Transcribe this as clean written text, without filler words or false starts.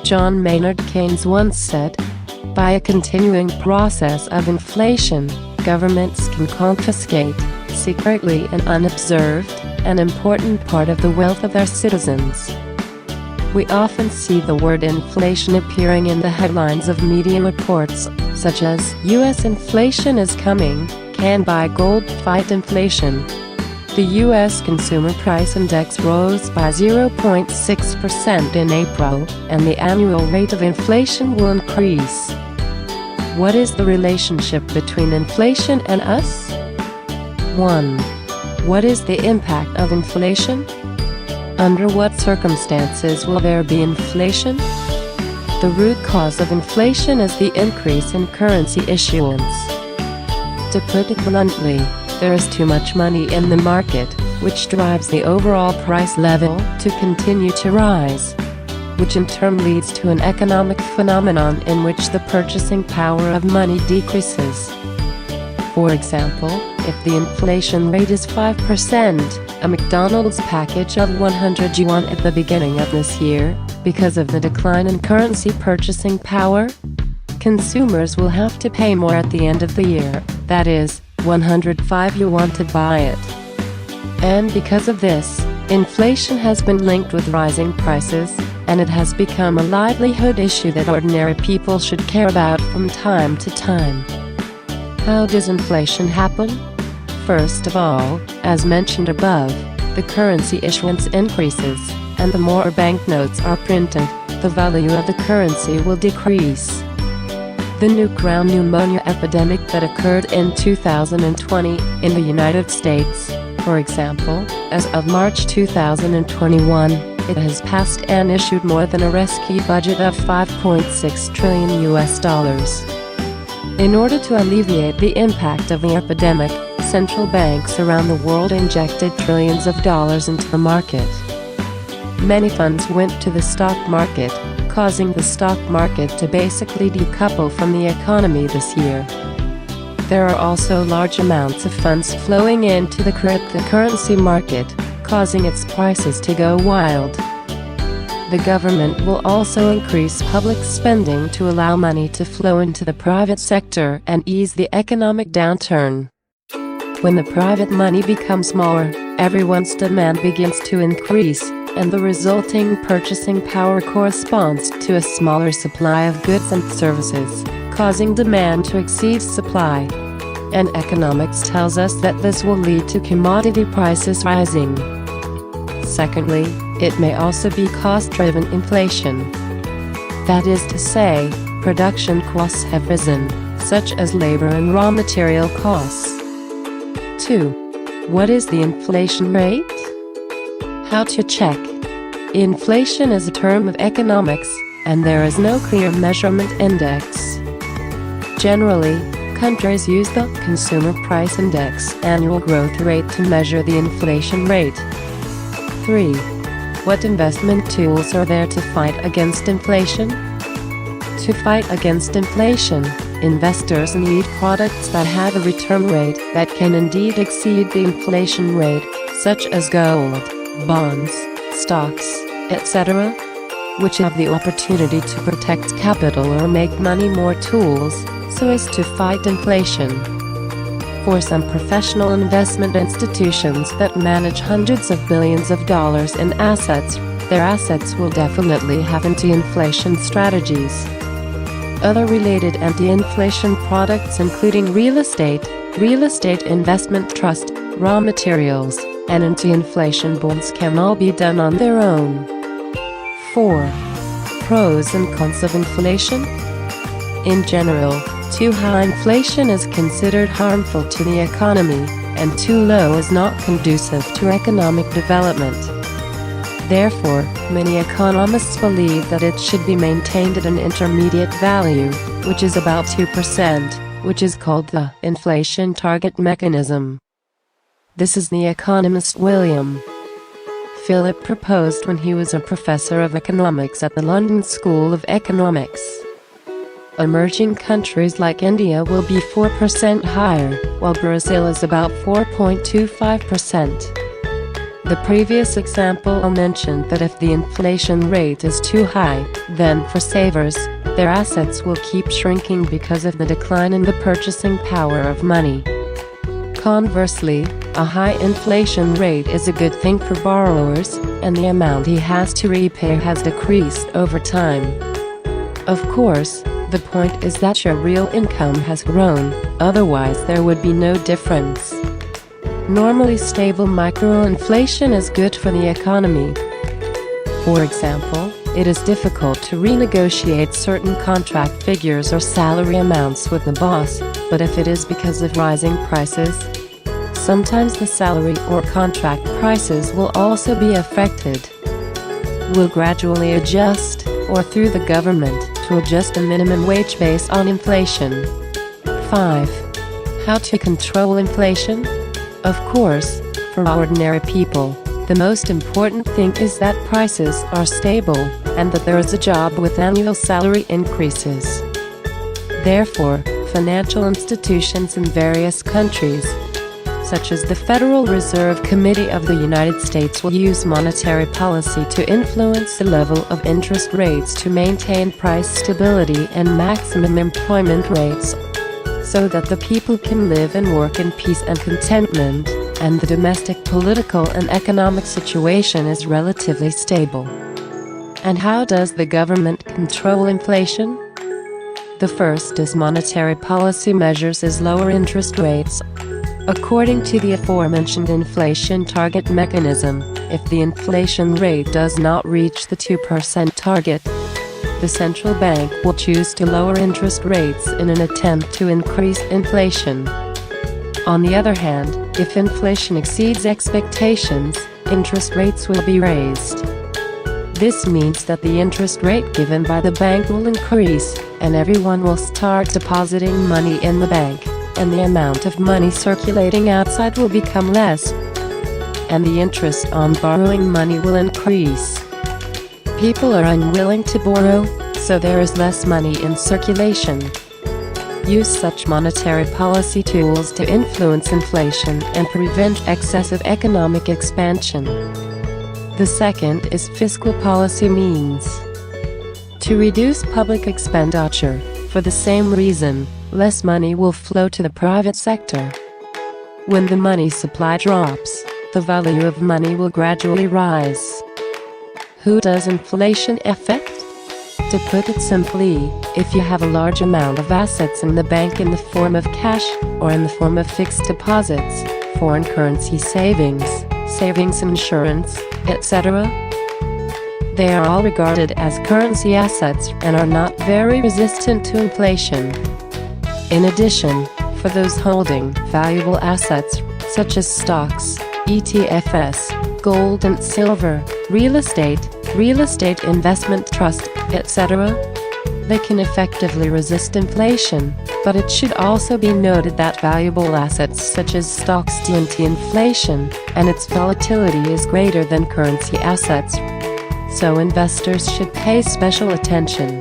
John Maynard Keynes once said, "By a continuing process of inflation, governments can confiscate, secretly and unobserved, an important part of the wealth of their citizens." We often see the word inflation appearing in the headlines of media reports, such as "U.S. inflation is coming, can buy gold, fight inflation." The U.S. Consumer Price Index rose by 0.6% in April, and the annual rate of inflation will increase. What is the relationship between inflation and us? 1. What is the impact of inflation? Under what circumstances will there be inflation? The root cause of inflation is the increase in currency issuance. To put it bluntly, there is too much money in the market, which drives the overall price level to continue to rise, which in turn leads to an economic phenomenon in which the purchasing power of money decreases. For example, if the inflation rate is 5%, a McDonald's package of 100 yuan at the beginning of this year, because of the decline in currency purchasing power, consumers will have to pay more at the end of the year, that is, 105 yuan to buy it. And because of this, inflation has been linked with rising prices, and it has become a livelihood issue that ordinary people should care about from time to time. How does inflation happen? First of all, as mentioned above, the currency issuance increases, and the more banknotes are printed, the value of the currency will decrease. The new crown pneumonia epidemic that occurred in 2020 in the United States, for example, as of March 2021, it has passed and issued more than a rescue budget of $5.6 trillion. In order to alleviate the impact of the epidemic, central banks around the world injected trillions of dollars into the market. Many funds went to the stock market, causing the stock market to basically decouple from the economy this year. There are also large amounts of funds flowing into the cryptocurrency market, causing its prices to go wild. The government will also increase public spending to allow money to flow into the private sector and ease the economic downturn. When the private money becomes more, everyone's demand begins to increase, and the resulting purchasing power corresponds to a smaller supply of goods and services, causing demand to exceed supply. And economics tells us that this will lead to commodity prices rising. Secondly, it may also be cost-driven inflation. That is to say, production costs have risen, such as labor and raw material costs. 2. What is the inflation rate? How to check. Inflation is a term of economics, and there is no clear measurement index. Generally, countries use the Consumer Price Index annual growth rate to measure the inflation rate. 3. What investment tools are there to fight against inflation? To fight against inflation, investors need products that have a return rate that can indeed exceed the inflation rate, such as gold, bonds, stocks, etc., which have the opportunity to protect capital or make money more tools, so as to fight inflation. For some professional investment institutions that manage hundreds of billions of dollars in assets, their assets will definitely have anti-inflation strategies. Other related anti-inflation products including real estate investment trust, raw materials, and anti-inflation bonds can all be done on their own. 4. Pros and cons of inflation. In general, too high inflation is considered harmful to the economy, and too low is not conducive to economic development. Therefore, many economists believe that it should be maintained at an intermediate value, which is about 2%, which is called the inflation target mechanism. This is the economist William Philip proposed when he was a professor of economics at the London School of Economics. Emerging countries like India will be 4% higher, while Brazil is about 4.25%. The previous example mentioned that if the inflation rate is too high, then for savers, their assets will keep shrinking because of the decline in the purchasing power of money. Conversely, a high inflation rate is a good thing for borrowers, and the amount he has to repay has decreased over time. Of course, the point is that your real income has grown, otherwise there would be no difference. Normally stable microinflation is good for the economy. For example, it is difficult to renegotiate certain contract figures or salary amounts with the boss, but if it is because of rising prices, sometimes the salary or contract prices will also be affected. Will gradually adjust, or through the government, to adjust the minimum wage based on inflation. 5. How to control inflation? Of course, for ordinary people, the most important thing is that prices are stable, and that there is a job with annual salary increases. Therefore, financial institutions in various countries, such as the Federal Reserve Committee of the United States, will use monetary policy to influence the level of interest rates to maintain price stability and maximum employment rates, so that the people can live and work in peace and contentment, and the domestic political and economic situation is relatively stable. And how does the government control inflation? The first is monetary policy measures is lower interest rates. According to the aforementioned inflation target mechanism, if the inflation rate does not reach the 2% target, the central bank will choose to lower interest rates in an attempt to increase inflation. On the other hand, if inflation exceeds expectations, interest rates will be raised. This means that the interest rate given by the bank will increase, and everyone will start depositing money in the bank, and the amount of money circulating outside will become less, and the interest on borrowing money will increase. People are unwilling to borrow, so there is less money in circulation. Use such monetary policy tools to influence inflation and prevent excessive economic expansion. The second is fiscal policy means to reduce public expenditure. For the same reason, less money will flow to the private sector. When the money supply drops, the value of money will gradually rise. Who does inflation affect? To put it simply, if you have a large amount of assets in the bank in the form of cash, or in the form of fixed deposits, foreign currency savings insurance, etc., they are all regarded as currency assets and are not very resistant to inflation. In addition, for those holding valuable assets, such as stocks, ETFs, gold and silver, real estate investment trust, etc., they can effectively resist inflation, but it should also be noted that valuable assets such as stocks anti-inflation, and its volatility is greater than currency assets, so investors should pay special attention.